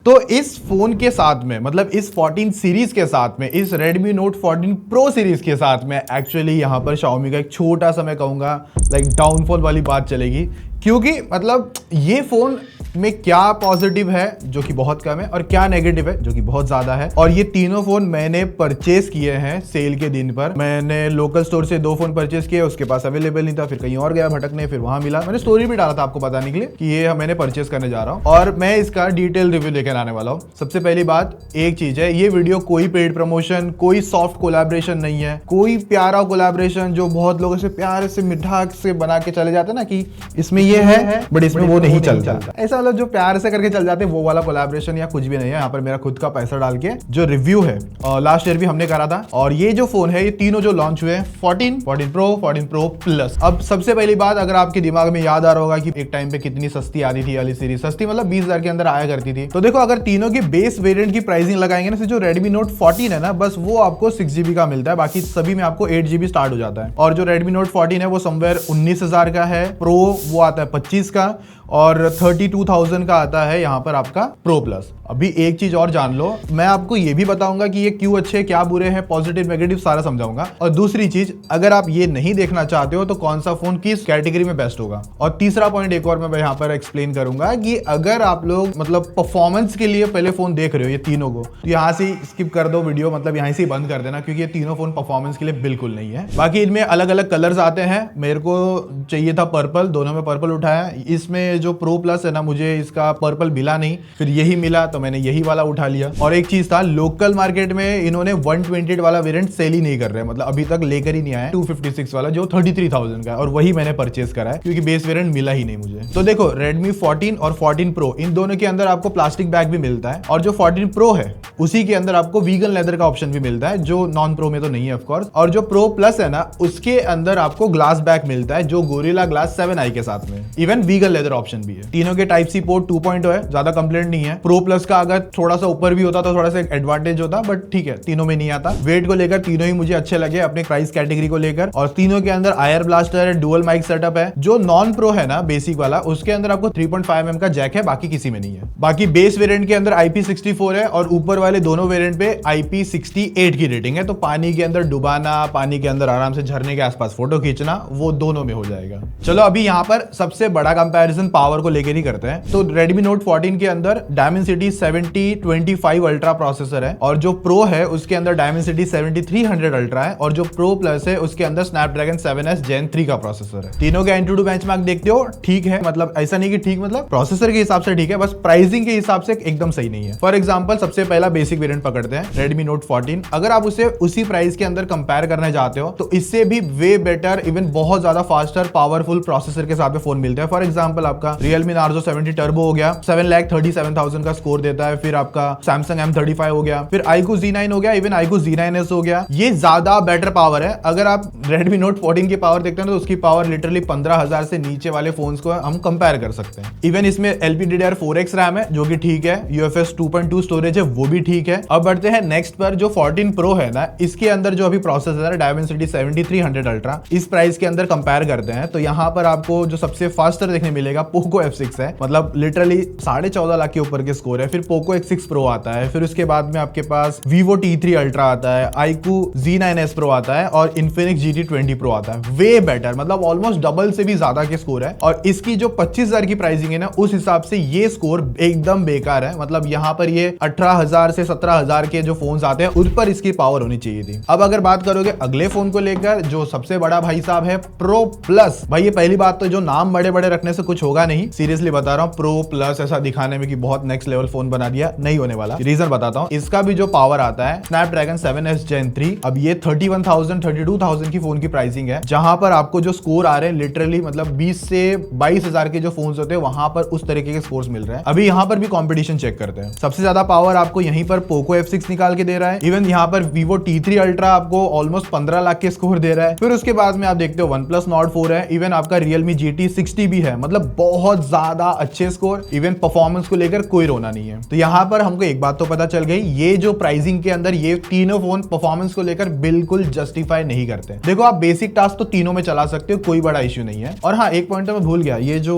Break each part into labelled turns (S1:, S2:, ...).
S1: तो इस फोन के साथ में मतलब इस 14 सीरीज के साथ में इस Redmi Note 14 Pro सीरीज के साथ में एक्चुअली यहाँ पर Xiaomi का एक छोटा सा मैं कहूँगा लाइक डाउनफॉल वाली बात चलेगी, क्योंकि मतलब ये फोन में क्या पॉजिटिव है जो कि बहुत कम है और क्या नेगेटिव है जो कि बहुत ज्यादा है। और ये तीनों फोन मैंने परचेस किए हैं सेल के दिन पर। मैंने लोकल स्टोर से 2 फोन परचेस किए, उसके पास अवेलेबल नहीं था, फिर कहीं और गया भटकने, फिर वहां मिला। मैंने स्टोरी भी डाला था आपको बताने के लिए कि ये मैंने परचेस करने जा रहा हूँ और मैं इसका डिटेल रिव्यू लेकर आने वाला हूँ। सबसे पहली बात एक चीज है, ये वीडियो कोई पेड प्रमोशन, कोई सॉफ्ट कोलैबोरेशन नहीं है, कोई प्यारा कोलैबोरेशन जो बहुत लोगों से प्यार से मिठास से बना के चले जाते हैं ना कि इसमें ये है बट इसमें वो नहीं चलता। ऐसा मतलब जो प्यार से करके चल जाते हैं वो वाला कोलैबोरेशन या कुछ भी नहीं है। यहाँ पर मेरा खुद का पैसा डाल के जो रिव्यू है लास्ट ईयर भी हमने करा था। और ये जो फोन है ये तीनों जो लॉन्च हुए हैं 14 Pro 14 Pro प्लस। अब सबसे पहली बात, अगर आपके दिमाग में याद आ रहा होगा कि एक टाइम पे कितनी सस्ती आती थी वाली सीरीज, सस्ती मतलब 20,000 के अंदर आया करती थी। तो देखो अगर तीनों की बेस वेरिएंट की प्राइसिंग लगाएंगे ना, जो Redmi Note 14 है ना बस वो आपको 6GB का मिलता है, बाकी सभी में आपको 8GB स्टार्ट हो जाता है। और जो Redmi Note 14 है वो समवेयर 19,000 का है, प्रो वो आता है 25 का और 32,000 का आता है यहाँ पर आपका प्रो प्लस। अभी एक चीज और जान लो, मैं आपको ये भी बताऊंगा कि ये क्यों अच्छे क्या बुरे हैं, पॉजिटिव नेगेटिव सारा समझाऊंगा। और दूसरी चीज, अगर आप ये नहीं देखना चाहते हो तो कौन सा फोन किस कैटेगरी में बेस्ट होगा। और तीसरा पॉइंट एक और मैं यहाँ पर एक्सप्लेन करूंगा कि अगर आप लोग मतलब परफॉर्मेंस के लिए पहले फोन देख रहे हो ये तीनों को, तो यहाँ से स्किप कर दो वीडियो, मतलब यहाँ से बंद कर देना, क्योंकि ये तीनों फोन परफॉर्मेंस के लिए बिल्कुल नहीं है। बाकी इनमें अलग अलग कलर्स आते हैं, मेरे को चाहिए था पर्पल, दोनों में पर्पल उठाया। इसमें जो प्रो प्लस है ना मुझे इसका पर्पल मिला नहीं, फिर यही मिला तो मैंने यही वाला उठा लिया। और एक चीज था, लोकल मार्केट में इन्होंने 128 वाला वेरिएंट सेल ही नहीं कर रहे, मतलब अभी तक लेकर ही नहीं आया 256 वाला जो 33,000 का है, और वही मैंने परचेस करा है क्योंकि बेस वेरिएंट मिला ही नहीं मुझे। तो देखो Redmi 14 और 14 Pro इन दोनों के अंदर आपको प्लास्टिक बैग भी मिलता है, और जो 14 Pro है उसी के अंदर आपको वीगन लेदर का ऑप्शन भी मिलता है, जो नॉन प्रो में तो नहीं है ऑफ कोर्स। और जो प्रो प्लस है ना उसके अंदर आपको ग्लास बैग मिलता है, जो गोरिल्ला ग्लास 7i के साथ में, इवन वीगन लेदर ऑप्शन भी है। तीनों के टाइप सी पोर्ट 2.0 है, ज्यादा कंप्लेंट नहीं है। प्रो प्लस का अगर थोड़ा सा ऊपर भी होता तो थोड़ा सा एडवांटेज होता, बट ठीक है तीनों में नहीं आता। वेट को लेकर तीनों ही मुझे अच्छे लगे अपने प्राइस कैटेगरी को लेकर, और तीनों के अंदर आयर ब्लास्टर है, डुअल माइक सेटअप है। जो नॉन प्रो है ना बेसिक वाला, उसके अंदर आपको 3.5mm का जैक है, बाकी किसी में नहीं है। बाकी बेस वेरिएंट के अंदर IP64 है और ऊपर वाले दोनों वेरिएंट पे IP68 की रेटिंग है। तो पानी के अंदर डुबाना, पानी के अंदर आराम से झरने के आसपास फोटो खींचना, वो दोनों में हो जाएगा। चलो अभी यहाँ पर सबसे बड़ा कंपैरिजन पावर को लेकर ही करते हैं। तो Redmi Note 14 के अंदर Dimensity 7025 अल्ट्रा प्रोसेसर है, और जो प्रो है उसके अंदर Dimensity 7300 अल्ट्रा है, और जो प्रो प्लस है उसके अंदर Snapdragon 7S Gen 3 का प्रोसेसर है। तीनों के Antutu बेंचमार्क देखते हो ठीक है, मतलब ऐसा नहीं कि ठीक मतलब प्रोसेसर के हिसाब से ठीक है, बस प्राइसिंग के हिसाब से एकदम सही नहीं है। फॉर एग्जांपल सबसे पहला बेसिक वेरिएंट पकड़ते हैं Redmi Note 14, अगर आप उसे उसी प्राइस के अंदर कंपेयर करना चाहते हो तो इससे भी वे बेटर, इवन बहुत ज्यादा फास्टर पावरफुल प्रोसेसर के साथ में फोन मिलता है। फॉर एग्जांपल आपका Realme Narzo 70 Turbo हो गया, 7,37,000 का स्कोर देता है। फिर आपका Samsung M35 हो गया, फिर iQOO Z9 हो गया, इवन iQOO Z9s हो गया। ये ज्यादा बेटर पावर है। अगर आप Redmi Note 14 की पावर देखते हैं तो उसकी पावर लिटरली 15,000 से नीचे वाले फोन्स को हम कंपेयर कर सकते हैं। इवन इसमें LPDDR4X रैम है जो कि ठीक है, UFS 2.2 स्टोरेज है वो भी ठीक है। अब बढ़ते हैं नेक्स्ट पर, जो 14 Pro है ना, इसके अंदर जो अभी प्रोसेसर है Dimensity 7300 अल्ट्रा, इस प्राइस के अंदर कंपेयर करते हैं तो यहाँ पर आपको जो सबसे फास्टर देखने मिलेगा Poco F6 है, मतलब लिटरली 14.5 लाख के ऊपर के स्कोर है। फिर Poco X6 Pro आता है, फिर उसके बाद में आपके पास Vivo T3 Ultra आता है, iQOO Z9s Pro आता है और Infinix GT20 Pro आता है। वे बेटर, मतलब ऑलमोस्ट डबल से भी ज्यादा के स्कोर है। और इसकी जो 25,000 की प्राइसिंग है ना, उस हिसाब से ये स्कोर एकदम बेकार है। मतलब यहाँ पर ये 18,000 से 17,000 के जो फोन आते हैं उस पर इसकी पावर होनी चाहिए थी। अब अगर बात करोगे अगले फोन को लेकर, जो सबसे बड़ा भाई साहब है प्रो प्लस। भाई ये पहली बात तो जो नाम बड़े बड़े रखने से कुछ होगा नहीं, सीरियसली बता रहा हूँ। प्रो प्लस ऐसा दिखाने में कि बहुत नेक्स्ट लेवल फोन बना दिया, नहीं होने वाला। रीजन बताता हूँ। इसका भी जो पावर आता है Snapdragon 7S Gen 3, अब ये 31,000 32,000 की फोन की प्राइसिंग है, जहां पर आपको जो स्कोर आ रहे हैं लिटरली मतलब 20 से 22,000 के जो फोन होते हैं वहां पर उस तरीके के स्कोर्स मिल रहे हैं। अभी यहाँ पर भी कंपटीशन चेक करते हैं। सबसे ज्यादा पावर आपको यहीं पर Poco F6 निकाल के दे रहा है। इवन यहाँ पर Vivo T3 Ultra आपको ऑलमोस्ट 15 लाख के स्कोर दे रहा है। फिर उसके बाद में आप देखते हो OnePlus Nord 4 है, इवन आपका Realme GT 60 भी है। मतलब बहुत ज्यादा अच्छे स्कोर, इवन परफॉर्मेंस को लेकर कोई रोना नहीं है। तो यहाँ पर हमको एक बात तो पता चल गई, ये जो प्राइसिंग के अंदर ये तीनों फोन परफॉर्मेंस को लेकर बिल्कुल जस्टिफाई नहीं करते। देखो आप बेसिक टास्क तो तीनों में चला सकते हो, कोई बड़ा इश्यू नहीं है। और हाँ, एक पॉइंट तो मैं भूल गया, ये जो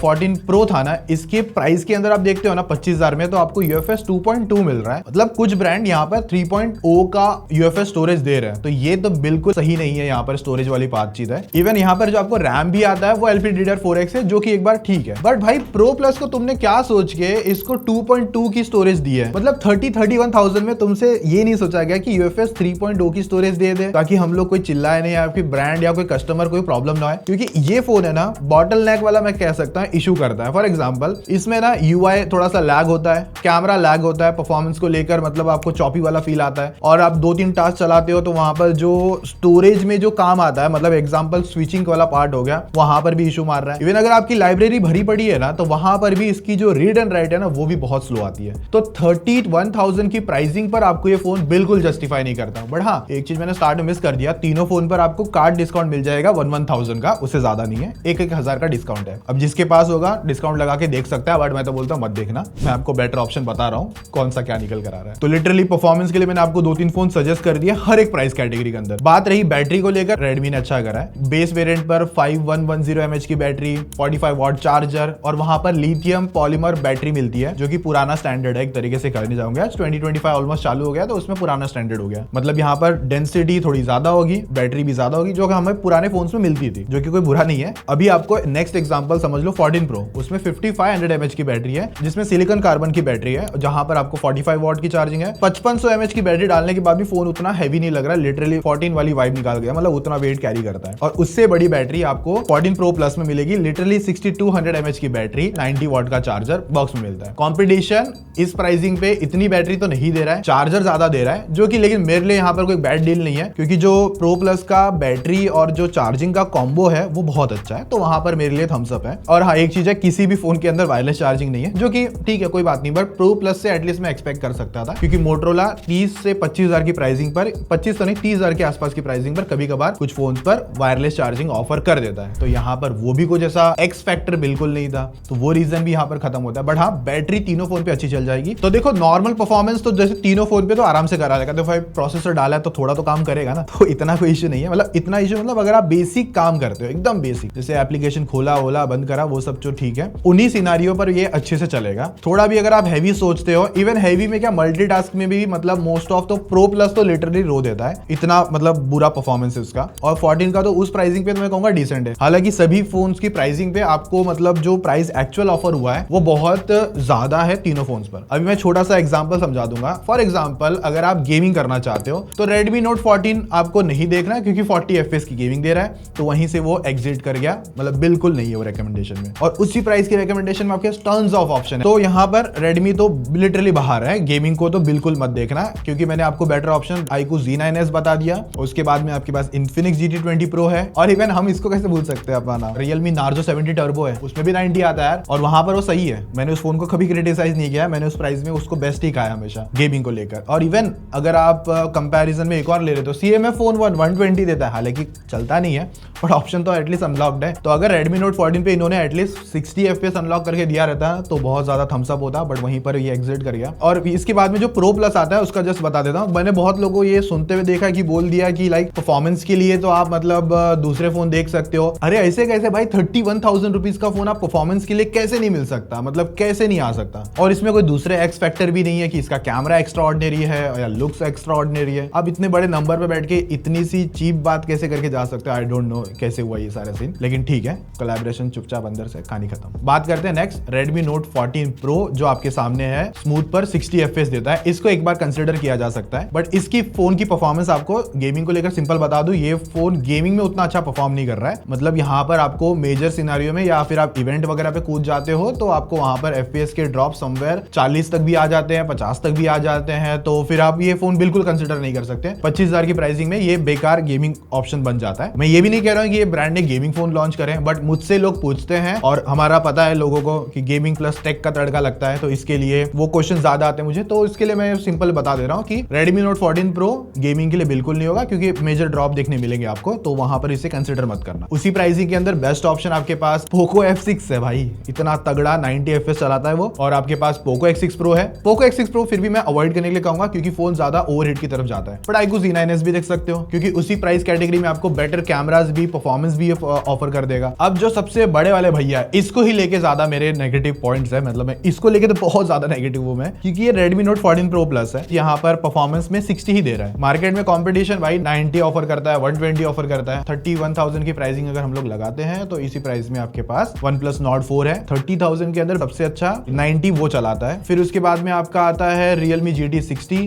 S1: 14 Pro था ना, इसके प्राइस के अंदर आप देखते हो ना 25,000 में, तो आपको UFS 2.2 मिल रहा है। मतलब कुछ ब्रांड यहाँ पर 3.0 का UFS स्टोरेज दे रहे हैं, तो ये तो बिल्कुल सही नहीं है। यहाँ पर स्टोरेज वाली बातचीत है। इवन यहाँ पर जो आपको रैम भी आता है वो LPDDR4X है, जो कि एक बार ठीक है, बट भाई Pro Plus को तुमने क्या सोच के इसको 2.2 की स्टोरेज दी है? मतलब 31,000 में तुमसे ये नहीं सोचा गया कि UFS 3.0 की स्टोरेज दे दे, ताकि हम लोग कोई चिल्लाए नहीं, या फिर ब्रांड या कोई कस्टमर कोई प्रॉब्लम ना हो। क्योंकि ये फोन है ना, बॉटल नेक वाला मैं कह सकता हूँ, इशू करता है। फॉर एग्जांपल, इसमें ना UI थोड़ा सा लैग होता है, कैमरा लैग होता है, परफॉर्मेंस को लेकर मतलब आपको चॉपी वाला फील आता है। और आप 2-3 टास्क चलाते हो तो वहां पर जो स्टोरेज में जो काम आता है, मतलब एग्जांपल स्विचिंग वाला पार्ट हो गया, वहां पर भी इशू मार रहा है। इवन अगर आपकी लाइब्रेरी भरी पड़ी है ना, तो वहां पर भी इसकी जो रीड एंड राइट है ना, वो भी बहुत स्लो आती है। तो 31,000 की प्राइसिंग पर आपको ये फोन बिल्कुल जस्टिफाई नहीं करता। बट हाँ, एक चीज मैंने स्टार्ट में मिस कर दिया, तीनों फोन पर आपको कार्ड डिस्काउंट मिल जाएगा 1,000 का, उससे ज्यादा नहीं है, 1,000 का डिस्काउंट है। अब जिसके पास होगा डिस्काउंट लगा के देख सकता है, बट मैं तो बोलता हूं मत देखना, मैं आपको बेटर ऑप्शन बता रहा हूं कौन सा क्या निकल कर आ रहा है। तो लिटरली परफॉर्मेंस के लिए मैंने आपको 2-3 फोन सजेस्ट कर दिए हर एक प्राइस कैटेगरी के अंदर। बात रही बैटरी को लेकर, रेडमी ने अच्छा करा है। बेस वेरिएंट पर 5110 mAh की बैटरी, 45 वॉट चार्जर, और वहां पर लिथियम पॉलीमर बैटरी मिलती है, जो कि पुराना स्टैंडर्ड है एक तरीके से कहने जाऊंगा। 2025 ऑलमोस्ट चालू हो गया, तो उसमें पुराना स्टैंडर्ड हो गया। मतलब यहाँ पर डेंसिटी थोड़ी ज्यादा होगी, बैटरी भी ज्यादा होगी, जो कि हमें पुराने फोन्स में मिलती थी, जो कि कोई बुरा नहीं है। अभी आपको नेक्स्ट एग्जांपल समझ लो 14 Pro, उसमें 5500 mAh की बैटरी है, जिसमें सिलिकॉन कार्बन की बैटरी है, जहां पर आपको 45 वॉट की चार्जिंग है। 5500 mAh की बैटरी डालने के बाद भी फोन उतना हैवी नहीं लग रहा, लिटरली 14 वाली वाइब निकाल गया, मतलब उतना वेट कैरी करता है। और उससे बड़ी बैटरी आपको 14 Pro Plus में मिलेगी, लिटरली 6200 mAh की बैटरी, 90 वॉट का चार्जर बॉक्स में मिलता है। कॉम्पिटिशन इस प्राइसिंग पे इतनी बैटरी तो नहीं दे रहा है, चार्जर ज्यादा दे रहा है, जो कि लेकिन मेरे लिए यहाँ पर कोई बैड डील नहीं है, क्योंकि जो Pro Plus का बैटरी और जो चार्जिंग का कॉम्बो है वो बहुत अच्छा है, तो वहां पर मेरे लिए थम्स अप है। और हाँ, एक चीज है, किसी भी फोन के अंदर वायरलेस चार्जिंग नहीं है, जो कि ठीक है, कोई बात नहीं, बट Pro Plus से एटलीस्ट मैं एक्सपेक्ट कर सकता था, क्योंकि मोटरोला 30 से 25,000 की प्राइसिंग पर, 25 तो नहीं 30,000 के आसपास की प्राइसिंग पर कभी कभार कुछ फोन पर वायरलेस चार्जिंग ऑफर कर देता है। तो यहाँ पर वो भी कुछ ऐसा एक्स फैक्टर बिल्कुल नहीं था, तो वो रीजन भी यहाँ पर खत्म होता है। बट हाँ, बैटरी तीनों फोन पे अच्छी चल जाएगी। तो देखो, नॉर्मल परफॉर्मेंस तो जैसे तीनों फोन पे तो आराम से करा लेगा, तो भाई प्रोसेसर डाला है तो थोड़ा तो काम करेगा ना, तो इतना कोई इश्यू नहीं है। मतलब इतना इश्यू, मतलब अगर आप बेसिक काम करते हो, एकदम बेसिक, जैसे एप्लीकेशन खोला ओला बंद करा, वो सब जो ठीक है, उन्हीं सिनारियों पर ये अच्छे से चलेगा। थोड़ा भी अगर आप हैवी सोचते हो, इवन हैवी में क्या, मल्टीटास्क में भी मतलब मोस्ट ऑफ तो Pro Plus तो लिटरली रो देता है, इतना मतलब बुरा परफॉर्मेंस है उसका। और 14 का तो उस प्राइसिंग पे तो मैं कहूंगा डिसेंट है। हालांकि सभी फोन्स की प्राइसिंग पे आपको मतलब जो प्राइस एक्चुअल ऑफर हुआ है वो बहुत ज्यादा है तीनों फोन्स पर। अभी मैं छोटा सा एग्जांपल समझा दूंगा। फॉर एग्जांपल, अगर आप गेमिंग करना चाहते हो तो Redmi Note 14 आपको नहीं देखना, क्योंकि 40 FPS की गेमिंग दे रहा है, तो वहीं से वो एग्जिट कर गया, मतलब बिल्कुल नहीं है वो रिकमेंडेशन में। और उसी प्राइस की रिकमेंडेशन में आपके टर्न्स ऑफ ऑप्शन है, तो यहाँ पर Redmi तो लिटरली बाहर है, गेमिंग को तो बिल्कुल मत देखना, क्योंकि मैंने आपको बेटर ऑप्शन iQOO Z9s बता दिया। उसके बाद में आपके पास Infinix GT20 Pro है, और इवन हम इसको कैसे भूल सकते हैं अपना Realme Narzo 70 Turbo है, उसमें भी 90 आता है, और वहां पर वो सही है। मैंने उस फोन को कभी क्रिटिसाइज नहीं किया, मैंने उस प्राइस में उसको बेस्ट ही कहा है हमेशा गेमिंग को लेकर। और इवन अगर आप कंपैरिजन में एक और ले रहे तो CMF फोन 120 देता है, हालांकि चलता नहीं है, बट ऑप्शन तो एटलीस्ट अनलॉक्ड है। तो अगर Redmi Note 14 पे इन्होंने एटलीस्ट 60 FPS अनलॉक करके दिया रहता तो बहुत ज्यादा थम्स अप होता, बट वहीं पर ये एग्जिट कर गया। और इसके बाद में जो Pro Plus आता है उसका जस्ट बता देता हूँ। मैंने बहुत लोगों को ये सुनते हुए देखा कि बोल दिया कि लाइक परफॉर्मेंस के लिए तो आप मतलब दूसरे फोन देख सकते हो। अरे ऐसे कैसे भाई, 31,000 रुपीज का फोन आप परफॉर्मेंस के लिए कैसे नहीं मिल सकता, मतलब कैसे नहीं आ सकता। और इसमें कोई दूसरे एक्स फैक्टर भी नहीं है कि इसका कैमरा एक्स्ट्रा ऑर्डिनरी है या लुक्स एक्स्ट्रा ऑर्डिनरी है। आप इतने बड़े नंबर पे बैठ के इतनी सी चीप बात कैसे करके जा सकते हो, आई डोंट नो कैसे हुआ ये सारा सीन, लेकिन ठीक है, कोलैबोरेशन चुपचाप अंदर से, कहानी खत्म। बात करते हैं नेक्स्ट Redmi Note 14 Pro, जो आपके सामने है, स्मूथ पर 60 FPS देता है, इसको एक बार कंसिडर किया जा सकता है। बट इसकी फोन की परफॉर्मेंस आपको गेमिंग को लेकर सिंपल बता दूं, ये फोन गेमिंग में उतना अच्छा परफॉर्म नहीं कर रहा है। मतलब यहाँ पर आपको मेजर सिनारियो में या फिर आप इवेंट वगैरह पे कूद जाते हो तो आपको वहां पर FPS के ड्रॉप समवेयर 40 तक भी आ जाते हैं, 50 तक भी आ जाते हैं, तो फिर आप ये फोन बिल्कुल कंसिडर नहीं कर सकते। 25,000 की प्राइसिंग में ये बेकार गेमिंग ऑप्शन बन जाता है। मैं ये भी नहीं कह रहा हूँ कि ये ब्रांड ने गेमिंग फोन लॉन्च करें, बट मुझसे लोग पूछते हैं और हमारा पता है लोगों को कि गेमिंग प्लस टेक का तड़का लगता है, तो इसके लिए वो क्वेश्चन ज्यादा आते हैं मुझे, तो इसके लिए मैं सिंपल बता दे रहा हूँ कि Redmi Note 14 Pro गेमिंग के लिए बिल्कुल नहीं होगा, क्योंकि मेजर ड्रॉप देखने मिलेंगे आपको, तो वहां पर इसे कंसिडर मत करना। उसी प्राइसिंग के अंदर बेस्ट ऑप्शन आपके पास Poco F6 है भाई, इतना तगड़ा 90 FPS चलाता है वो। और आपके पास पोको X6 Pro है। पोको X6 Pro फिर भी मैं अवॉइड करने के लिए कहूंगा क्योंकि फोन ज्यादा ओवरहीट की तरफ जाता है। बट iQOO Z9s भी देख सकते हो क्योंकि उसी प्राइस कैटेगरी में आपको बेटर कैमरास भी, परफॉर्मेंस भी ऑफर कर देगा। अब जो सबसे बड़े वाले भैया, इसको ही लेके ज्यादा मेरे नेगेटिव पॉइंट्स है, मतलब मैं इसको लेके तो बहुत ज्यादा नेगेटिव हूं मैं, क्योंकि ये Redmi Note 14 Pro Plus है। यहाँ पर परफॉर्मेंस में 60 ही दे रहा है। मार्केट में कंपटीशन भाई 90 ऑफर करता है, 120 ऑफर करता है। 31,000 की प्राइसिंग अगर हम लोग लगाते हैं तो इसी प्राइस में आपके पास OnePlus Nord 4 है। 30,000 के अंदर सबसे अच्छा 90 वो चलाता है। फिर उसके बाद में आपका आता है Realme GT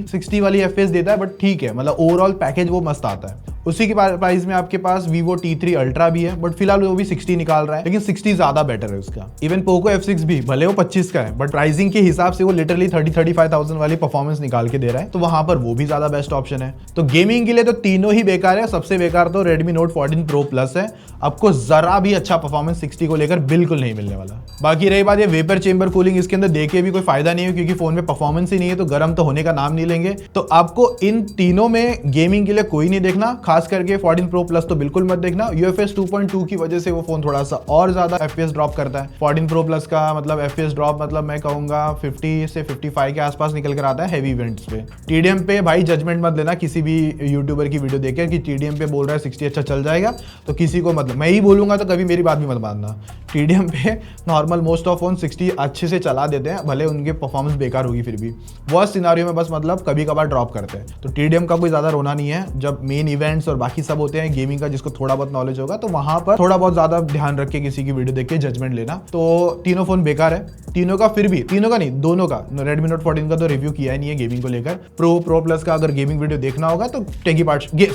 S1: 60 वाली FPS देता है, बट ठीक है, मतलब ओवरऑल पैकेज वो मस्त आता है। उसी की प्राइस में आपके पास Vivo T3 Ultra भी है, बट फिलहाल वो भी 60 निकाल रहा है, लेकिन 60 ज्यादा बेटर है उसका। इवन Poco F6 भी, भले वो 25 का है, बट प्राइसिंग के हिसाब से वो लिटरली 30-35,000 वाली परफॉर्मेंस निकाल के दे रहा है, तो वहां पर वो भी ज्यादा बेस्ट ऑप्शन है। तो गेमिंग के लिए तो तीनों ही बेकार है। सबसे बेकार तो Redmi Note 14 Pro Plus है। आपको जरा भी अच्छा परफॉर्मेंस 60 को लेकर बिल्कुल नहीं मिलने वाला। बाकी रही बात ये वेपर चेंबर कूलिंग, इसके अंदर देखे भी कोई फायदा नहीं है क्योंकि फोन में परफॉर्मेंस ही नहीं है, तो गर्म तो होने का नाम नहीं लेंगे। तो आपको इन तीनों में गेमिंग के लिए कोई नहीं देखना, खास करके 14 Pro Plus तो बिल्कुल मत देखना। UFS 2.2 की वजह से वो फोन थोड़ा सा और ज्यादा FPS ड्रॉप करता है। 14 Pro Plus का मतलब FPS ड्रॉप मतलब मैं कहूंगा 50 से 55 के आसपास निकल कर आता है हेवी इवेंट्स पे। TDM पे भाई जजमेंट मत लेना किसी भी यूट्यूबर की वीडियो देख कि TDM पे बोल रहा है 60 अच्छा चल जाएगा, तो किसी को मतलब मैं ही बोलूंगा तो कभी मेरी बात भी मत मानना। TDM पे नॉर्मल मोस्ट ऑफ फोन 60 अच्छे से चला देते हैं, भले उनके परफॉर्मेंस बेकार होगी फिर भी। वर्स्ट सिनारियो में बस मतलब कभी कभार ड्रॉप करते हैं। तो TDM का कोई ज्यादा रोना नहीं है। जब मेन इवेंट्स और बाकी सब होते हैं गेमिंग का, जिसको थोड़ा बहुत नॉलेज होगा, तो वहां पर थोड़ा बहुत ज्यादा ध्यान रख के किसी की वीडियो देख के जजमेंट लेना। तो तीनों फोन बेकार है, तीनों का, फिर भी तीनों का नहीं, दोनों का। Redmi Note 14 का तो रिव्यू किया ही नहीं है गेमिंग को लेकर। Pro Plus का अगर गेमिंग वीडियो देखना होगा तो गेमिंग पार्ट्स देख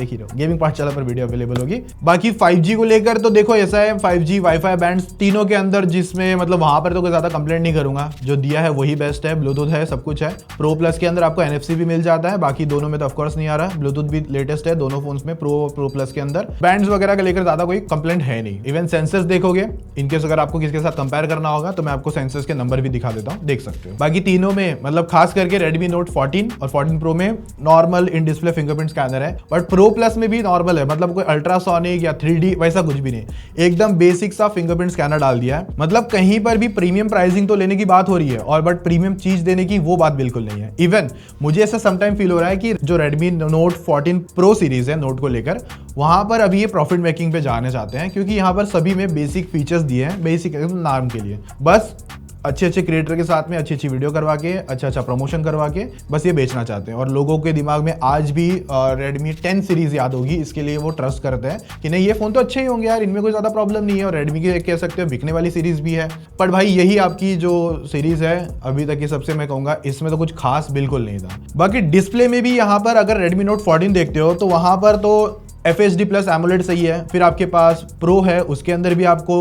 S1: ही रहो, गेमिंग पार्ट्स चैनल पर वीडियो अवेलेबल होगी। बाकी 5G को लेकर तो देखो ऐसा है, 5G वाईफाई बैंड्स तीनों के अंदर, जिसमें मतलब वहां पर तो कोई ज्यादा कंप्लेंट नहीं करूंगा, जो दिया है वही बेस्ट है। ब्लूटूथ है, सब कुछ है। Pro Plus के अंदर आपको NFC भी मिल जाता है, बाकी दोनों में तो ऑफकोर्स नहीं आ रहा। ब्लूटूथ भी लेटेस्ट है दोनों फोन्स में, Pro Plus के अंदर। बैंड्स वगैरह के लेकर ज्यादा कोई कंप्लेंट है नहीं। इवन सेंसर्स देखोगे, इनकेस अगर आपको किसके साथ कंपेयर करना होगा तो मैं आपको सेंसर्स के नंबर भी दिखा देता हूं, देख सकते हो। बाकी तीनों में मतलब खास करके Redmi Note 14 और 14 Pro में normal in display fingerprint scanner है, बट Pro Plus में भी नॉर्मल है, मतलब कोई अल्ट्रासोनिक या 3D वैसा कुछ भी नहीं, एकदम बेसिक सा फिंगरप्रिंट स्कैनर डाल दिया है। मतलब कहीं पर भी प्रीमियम प्राइसिंग तो लेने की बात हो रही है, और बट प्रीमियम चीज देने की वो बात बिल्कुल नहीं है। इवन मुझे ऐसा समटाइम फील हो रहा है कि जो Redmi Note 14 Pro सीरीज है नोट को लेकर, वहां पर अभी ये प्रॉफिट मेकिंग पे जाने चाहते हैं, क्योंकि यहाँ पर सभी में बेसिक फीचर्स दिए हैं, बेसिक नाम के लिए। बस अच्छे क्रिएटर के साथ में अच्छी वीडियो करवा के, अच्छा प्रमोशन करवा के बस ये बेचना चाहते हैं। और लोगों के दिमाग में आज भी Redmi 10 सीरीज याद होगी, इसके लिए वो ट्रस्ट करते हैं कि नहीं ये फोन तो अच्छे ही होंगे यार, इनमें कोई ज्यादा प्रॉब्लम नहीं है। और Redmi की कह सकते हो बिकने वाली सीरीज भी है। पर भाई यही आपकी जो सीरीज है अभी तक की सबसे, मैं कहूंगा इसमें तो कुछ खास बिल्कुल नहीं था। बाकी डिस्प्ले में भी यहाँ पर अगर Redmi Note 14 देखते हो तो वहां पर तो FHD प्लस एमोलेड सही है। फिर आपके पास प्रो है, उसके अंदर भी आपको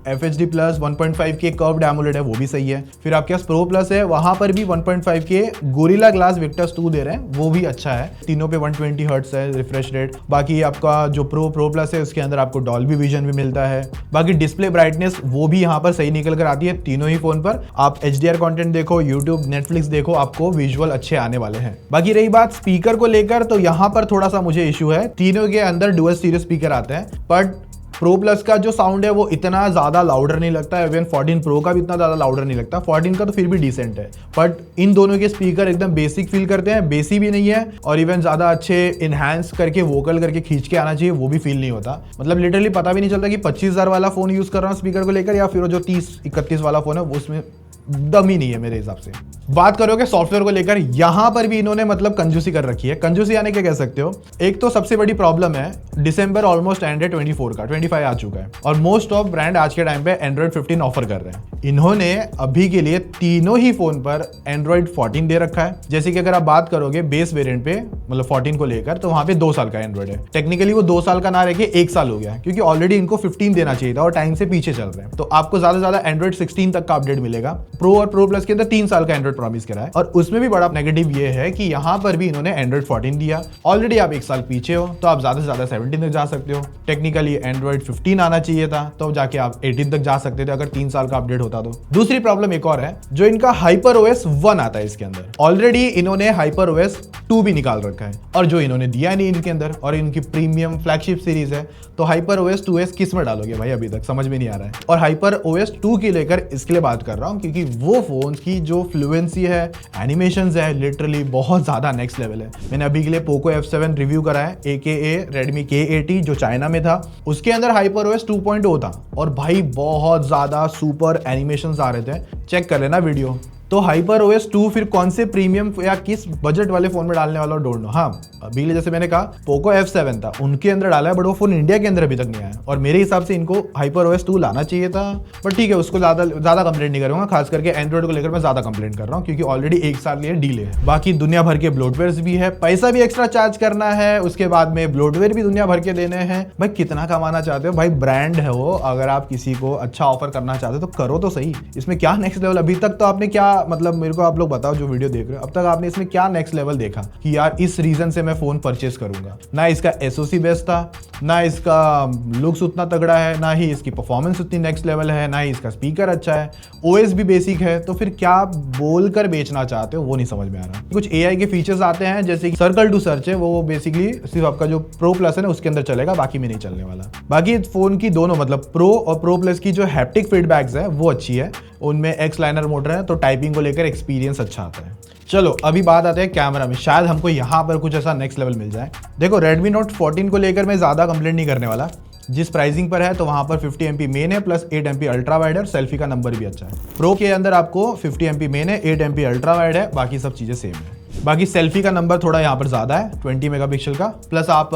S1: FHD प्लस 1.5 के कर्व्ड एमोलेड है, वो भी सही है। फिर आपके पास प्रो प्लस है, वहां पर भी 1.5 के गोरिल्ला ग्लास विक्टर्स 2 दे रहे हैं, वो भी अच्छा है। तीनों पे 120 हर्ट्ज है रिफ्रेश रेट। बाकी आपका जो प्रो प्लस है उसके अंदर आपको डॉल्बी विजन भी मिलता है। बाकी डिस्प्ले ब्राइटनेस वो भी यहाँ पर सही निकल कर आती है तीनों ही फोन पर। आप HDR कंटेंट देखो, यूट्यूब, नेटफ्लिक्स देखो, आपको विजुअल अच्छे आने वाले हैं। बाकी रही बात स्पीकर को लेकर, तो यहाँ पर थोड़ा सा मुझे इशू है। तीनों के अंदर डुअल स्टीरियो स्पीकर आते हैं, बट प्रो प्लस का जो साउंड है वो इतना ज्यादा लाउडर नहीं लगता है। इवन 14 प्रो का भी इतना ज्यादा लाउडर नहीं लगता। 14 का तो फिर भी डिसेंट है, बट इन दोनों के स्पीकर एकदम बेसिक फील करते हैं, बेसी भी नहीं है, और इवन ज्यादा अच्छे इनहैंस करके वोकल करके खींच के आना चाहिए, वो भी फील नहीं होता। मतलब लिटरली पता भी नहीं चलता कि 25,000 वाला फोन यूज कर रहा हूँ स्पीकर को लेकर, या फिर जो 30-31 वाला फोन है वो उसमें दम ही नहीं है मेरे हिसाब से। बात करोगे सॉफ्टवेयर को लेकर, यहां पर भी इन्होंने मतलब कंजूसी कर रखी है। कंजूसी यानी क्या कह सकते हो, एक तो सबसे बड़ी प्रॉब्लम है दिसंबर ऑलमोस्ट एंड है 24 का, 25 आ चुका है, और मोस्ट ऑफ ब्रांड आज के टाइम पे Android 15 ऑफर कर रहे हैं। इन्होंने अभी के लिए तीनों ही फोन पर Android 14 दे रखा है। जैसे कि अगर आप बात करोगे बेस वेरिएंट पे, मतलब 14 को लेकर, तो वहां पे 2 साल का एंड्रॉइड है। टेक्निकली वो 2 साल का ना रह के 1 साल हो गया है, क्योंकि ऑलरेडी इनको 15 देना चाहिए था और टाइम से पीछे चल रहे हैं। तो आपको ज्यादा से ज्यादा Android 16 तक का अपडेट मिलेगा। प्रो और प्रो प्लस के अंदर 3 साल का एंड्रॉइड प्रॉमिस करा है, और उसमें भी बड़ा नेगेटिव ये है कि यहाँ पर भी इन्होंने एंड्रॉइड 14 दिया। ऑलरेडी आप 1 साल पीछे हो, तो आप ज्यादा से ज्यादा 17 तक जा सकते हो। टेक्निकली एंड्रॉइड 15 आना चाहिए था, तो जाके आप 18 तक जा सकते थे अगर 3 साल का अपडेट होता तो। दूसरी प्रॉब्लम एक और है, जो इनका हाइपर ओएस 1 आता है इसके अंदर, ऑलरेडी इन्होंने हाइपर ओएस 2 भी निकाल रखा है, और जो इन्होंने दिया नहीं इनके अंदर, और इनकी प्रीमियम फ्लैगशिप सीरीज है, तो हाइपर ओएस 2s किस में डालोगे भाई, अभी तक समझ में नहीं आ रहा है। और हाइपर ओएस 2 की लेकर इसके लिए बात कर रहा हूं क्योंकि वो फोन की जो फ्लुएंसी है, एनिमेशंस है, लिटरली बहुत ज्यादा नेक्स्ट लेवल है। मैंने अभी के लिए पोको F7 रिव्यू करा है, AKA Redmi K80 जो चाइना में था, उसके अंदर हाइपर ओएस 2.0 था, और भाई बहुत ज्यादा सुपर एनिमेशंस आ रहे थे, चेक कर लेना वीडियो। तो हाइपर ओएस 2 फिर कौन से प्रीमियम या किस बजट वाले फोन में डालने वाला डोंट नो। हाँ, अभी जैसे मैंने कहा पोको F7 था, उनके अंदर डाला है, बट वो फोन इंडिया के अंदर अभी तक नहीं आया, और मेरे हिसाब से इनको हाइपर ओएस 2 लाना चाहिए था। बट ठीक है, उसको ज्यादा कंप्लेंट नहीं करूंगा, खास करके एंड्रॉइड को लेकर मैं ज्यादा कंप्लेंट कर रहा हूँ क्योंकि ऑलरेडी 1 साल लिए डीले है। बाकी दुनिया भर के ब्लोटवेयर भी है, पैसा भी एक्स्ट्रा चार्ज करना है, उसके बाद में ब्लोटवेयर भी दुनिया भर के देने हैं। भाई कितना कमाना चाहते हो भाई, ब्रांड है वो, अगर आप किसी को अच्छा ऑफर करना चाहते हो तो करो तो सही। इसमें क्या नेक्स्ट लेवल, अभी तक तो आपने क्या मतलब, मेरे को आप लोग बताओ जो वीडियो देख रहे हो, अब तक आपने इसमें क्या नेक्स्ट लेवल देखा कि यार इस रीजन से मैं फोन परचेस करूंगा। ना इसका एसओसी बेस्ट था, ना इसका लुक्स उतना तगड़ा है, ना ही इसकी परफॉर्मेंस उतनी नेक्स्ट लेवल है, ना ही इसका स्पीकर अच्छा है, ओएस भी बेसिक है, तो फिर क्या बोलकर बेचना चाहते हो वो नहीं समझ में आ रहा। कुछ एआई के फीचर्स आते हैं जैसे कि सर्कल टू सर्च है, वो बेसिकली सिर्फ आपका जो प्रो प्लस है ना उसके अंदर चलेगा, बाकी में नहीं चलने वाला। बाकी फोन की दोनों मतलब प्रो और प्रो प्लस की जो हैप्टिक फीडबैक्स है वो अच्छी है, उनमें एक्स लाइनर मोटर है, तो टाइपिंग को लेकर एक्सपीरियंस अच्छा आता है। चलो अभी बात आते हैं कैमरा में, शायद हमको यहाँ पर कुछ ऐसा नेक्स्ट लेवल मिल जाए। देखो Redmi Note 14 को लेकर मैं ज़्यादा कंप्लेंट नहीं करने वाला, जिस प्राइसिंग पर है तो वहाँ पर 50 MP मेन है प्लस 8 MP अल्ट्रा वाइड है, और सेल्फी का नंबर भी अच्छा है। प्रो के अंदर आपको 50 MP मेन है, 8 MP अल्ट्रा वाइड है, बाकी सब चीज़ें सेम है। बाकी सेल्फी का नंबर थोड़ा यहाँ पर ज़्यादा है, 20 मेगापिक्सल का, प्लस आप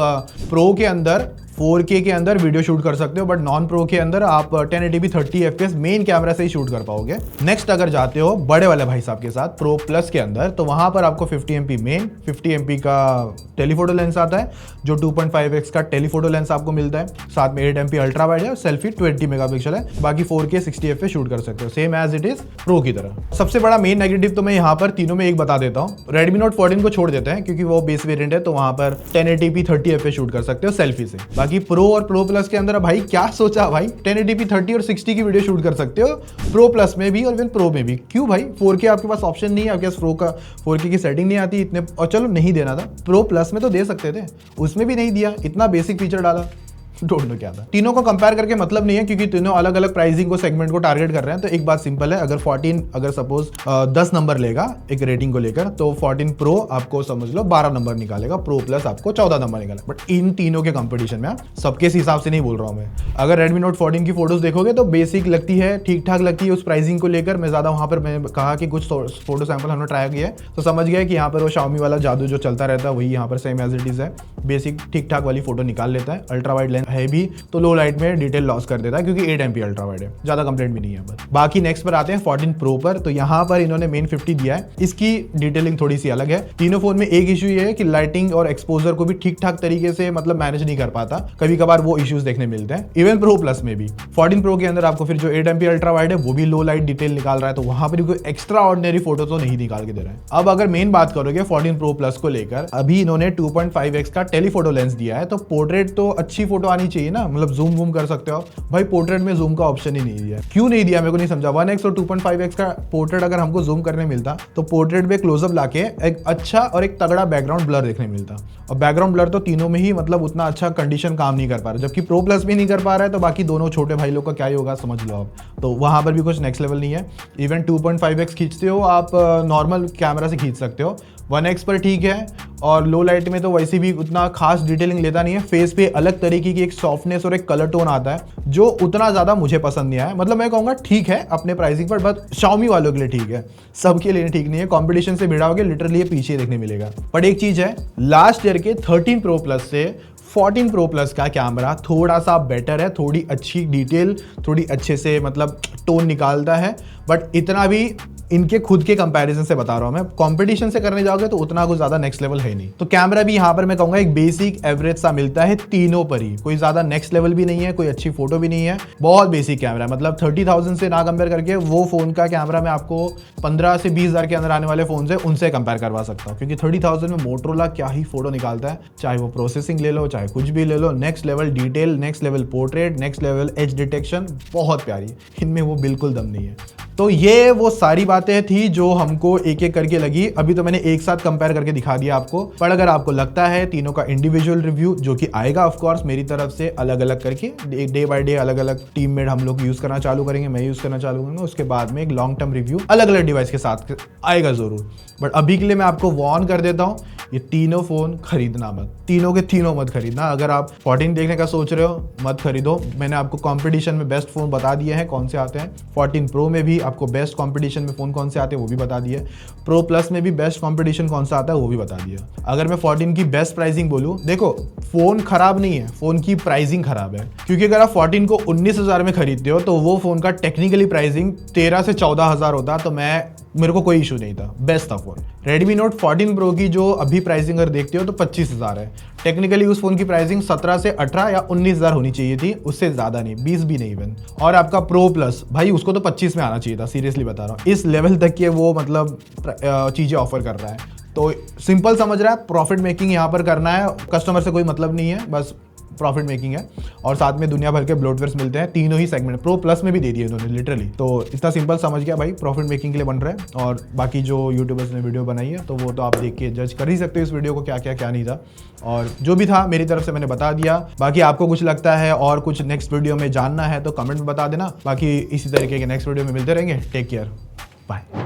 S1: प्रो के अंदर 4K के अंदर वीडियो शूट कर सकते हो, बट नॉन प्रो के अंदर आप 1080p 30 FPS मेन कैमरा से ही शूट कर पाओगे। नेक्स्ट अगर जाते हो बड़े वाले भाई साहब के साथ प्रो प्लस के अंदर, तो वहां पर आपको 50 MP मेन, 50 MP का टेलीफोटो लेंस आता है, जो 2.5x का टेलीफोटो लेंस आपको मिलता है, साथ में 8 MP अल्ट्रा वाइड है, सेल्फी 20 मेगापिक्सल है, बाकी 4K 60 FPS शूट कर सकते हो, same as it is pro की तरह। सबसे बड़ा मेन नेगेटिव तो मैं यहाँ पर तीनों में एक बता देता हूँ, Redmi Note 14 को छोड़ देते हैं क्योंकि वो बेस वेरिएंट है, तो वहां पर 1080p 30 FPS शूट कर सकते हो सेल्फी से। बाकी प्रो और प्रो प्लस के अंदर भाई क्या सोचा भाई, 1080p 30 और 60 की वीडियो शूट कर सकते हो प्रो प्लस में भी और इवन प्रो में भी, क्यों भाई 4K आपके पास ऑप्शन नहीं है, आपके पास प्रो का 4K की सेटिंग नहीं आती इतने, और चलो नहीं देना था, प्रो प्लस में तो दे सकते थे, उसमें भी नहीं दिया, इतना बेसिक फीचर डाला, डोंट नो क्या था। तीनों को कंपेयर करके मतलब नहीं है क्योंकि तीनों अलग अलग प्राइसिंग को सेगमेंट को टारगेट कर रहे हैं। तो एक बात सिंपल है, अगर 14 अगर सपोज 10 नंबर लेगा एक रेटिंग को लेकर, तो 14 प्रो आपको समझ लो 12 नंबर निकालेगा, प्रो प्लस आपको 14 नंबर निकालेगा। बट इन तीनों के कंपटीशन में सबके हिसाब से नहीं बोल रहा हूँ मैं। अगर Redmi Note 14 की फोटोज देखोगे तो बेसिक लगती है, ठीक ठाक लगती है उस प्राइसिंग को लेकर। मैं ज्यादा वहां पर मैंने कहा कि कुछ फोटो सैंपल हमने ट्राई किया है, तो समझ गया कि यहाँ पर वो Xiaomi वाला जादू जो चलता रहता है वही यहाँ पर सेम एज इट इज है, बेसिक ठीक ठाक वाली फोटो निकाल लेता है। अल्ट्रा वाइड लेंस है भी, तो लो लाइट में डिटेल लॉस कर देता है क्योंकि 8 MP अल्ट्रा वाइड है, ज्यादा कंप्लेंट भी नहीं है पर। बाकी नेक्स्ट पर आते हैं 14 प्रो पर, तो यहाँ पर इन्होंने मेन 50 दिया है, इसकी डिटेलिंग थोड़ी सी अलग है। तीनों फोन में एक इशू ये है कि लाइटिंग और एक्सपोजर को भी ठीक ठाक तरीके से मतलब मैनेज नहीं कर पाता, कभी कभार वो इश्यूज देखने मिलते हैं। इवन प्रो प्लस में भी 14 प्रो के अंदर आपको फिर जो 8 MP अल्ट्रा वाइड है वो भी लो लाइट डिटेल निकाल रहा है, तो वहां पर कोई एक्स्ट्रा ऑर्डिनरी फोटो तो नहीं निकाल के दे रहा है। अब अगर मेन बात करोगे 14 प्रो प्लस को लेकर, अभी इन्होंने 2.5x का टेलीफोटो लेंस दिया है, तो पोर्ट्रेट तो अच्छी फोटो आनी चाहिए ना, मतलब जूम वूम कर सकते हो भाई, पोर्ट्रेट में जूम का ऑप्शन ही नहीं दिया। क्यों नहीं दिया मेरे को नहीं समझा। 1x और 2.5x का पोर्ट्रेट अगर हमको जूम करने मिलता तो पोर्ट्रेट में क्लोजअप लाके एक अच्छा और एक तगड़ा बैकग्राउंड ब्लर देखने मिलता, और बैकग्राउंड ब्लर तो तीनों में ही मतलब उतना अच्छा कंडीशन काम नहीं कर पा रहा, जबकि प्रो प्लस भी नहीं कर पा रहा है, तो बाकी दोनों छोटे भाई लोग का क्या ही होगा समझ लो आप। तो वहां पर भी कुछ नेक्स्ट लेवल नहीं है। इवन 2.5x खींचते हो आप नॉर्मल कैमरा से खींच सकते हो, 1x पर ठीक है, और लो लाइट में तो वैसे भी उतना खास डिटेलिंग लेता नहीं है। फेस पे अलग तरीके की एक सॉफ्टनेस और एक कलर टोन आता है जो उतना ज़्यादा मुझे पसंद नहीं आया। मतलब मैं कहूँगा ठीक है अपने प्राइसिंग पर, बस Xiaomi वालों के लिए ठीक है, सबके लिए ठीक नहीं है। कंपटीशन से भिड़ाओगे लिटरली ये पीछे देखने मिलेगा। बट एक चीज़ है, लास्ट ईयर के 13 प्रो प्लस से 14 प्रो प्लस का कैमरा थोड़ा सा बेटर है, थोड़ी अच्छी डिटेल, थोड़ी अच्छे से मतलब टोन निकालता है, बट इतना भी इनके खुद के कंपैरिजन से बता रहा हूं मैं, कंपटीशन से करने जाओगे तो उतना कुछ ज्यादा नेक्स्ट लेवल है नहीं। तो कैमरा भी यहाँ पर मैं कहूंगा एक बेसिक एवरेज सा मिलता है तीनों पर ही, कोई ज्यादा नेक्स्ट लेवल भी नहीं है, कोई अच्छी फोटो भी नहीं है, बहुत बेसिक कैमरा है। मतलब 30,000 से ना कंपेयर करके वो फोन का कैमरा मैं आपको 15 से 20,000 के अंदर आने वाले फोन से उनसे कंपेयर करवा सकता हूँ, क्योंकि 30,000 में मोटरोला क्या ही फोटो निकालता है, चाहे वो प्रोसेसिंग ले लो चाहे कुछ भी ले लो, next level detail, next level portrait, next level edge detection, बहुत प्यारी। इनमें वो बिल्कुल दम नहीं है। तो ये वो सारी बातें थी जो हमको एक एक करके लगी। अभी तो मैंने एक साथ कंपेयर करके दिखा दिया आपको, पर अगर आपको लगता है तीनों का इंडिविजुअल रिव्यू जो कि आएगा ऑफ कोर्स मेरी तरफ से अलग अलग करके, डे बाय डे अलग अलग टीममेट हम लोग यूज करना चालू करेंगे, मैं यूज करना चालू करूंगा, उसके बाद में एक लॉन्ग टर्म रिव्यू अलग अलग डिवाइस के साथ आएगा जरूर। बट अभी के लिए मैं आपको वार्न कर देता हूँ, ये तीनों फोन खरीदना मत, तीनों के तीनों मत खरीदना। अगर आप 14 देखने का सोच रहे हो मत खरीदो। मैंने आपको कंपटीशन में बेस्ट फोन बता दिए हैं कौन से आते हैं, 14 प्रो में भी आपको बेस्ट कंपटीशन में फोन कौन से आते हैं वो भी बता दिए, प्रो प्लस में भी बेस्ट कंपटीशन कौन सा आता है वो भी बता दिया। अगर मैं 14 की बेस्ट प्राइसिंग बोलूं, देखो फोन खराब नहीं है, फोन की प्राइसिंग खराब है, क्योंकि अगर आप 14 को 19,000 में खरीदते हो तो वो फोन का टेक्निकली प्राइसिंग 13 से 14,000 होता, तो मेरे को कोई इशू नहीं था, बेस्ट था फोन। Redmi Note 14 Pro की जो अभी प्राइसिंग अगर देखते हो तो 25,000 है, टेक्निकली उस फोन की प्राइसिंग 17 से 18 या 19,000 होनी चाहिए थी, उससे ज्यादा नहीं, 20 भी नहीं इवन। और आपका Pro Plus भाई उसको तो 25 में आना चाहिए था, सीरियसली बता रहा हूँ, इस लेवल तक के वो मतलब चीजें ऑफर कर रहा है। तो सिंपल समझ रहा है, प्रॉफिट मेकिंग यहाँ पर करना है, कस्टमर से कोई मतलब नहीं है, बस प्रॉफिट मेकिंग है। और साथ में दुनिया भर के ब्लोटवेयर्स मिलते हैं तीनों ही सेगमेंट, प्रो प्लस में भी दे दिए इन्होंने लिटरली। तो इतना सिंपल समझ गया भाई, प्रॉफिट मेकिंग के लिए बन रहा है। और बाकी जो यूट्यूबर्स ने वीडियो बनाई है तो वो तो आप देख के जज कर ही सकते हो इस वीडियो को क्या नहीं था, और जो भी था मेरी तरफ से मैंने बता दिया। बाकी आपको कुछ लगता है और कुछ नेक्स्ट वीडियो में जानना है तो कमेंट में बता देना। बाकी इसी तरीके के नेक्स्ट वीडियो में मिलते रहेंगे। Take care, bye.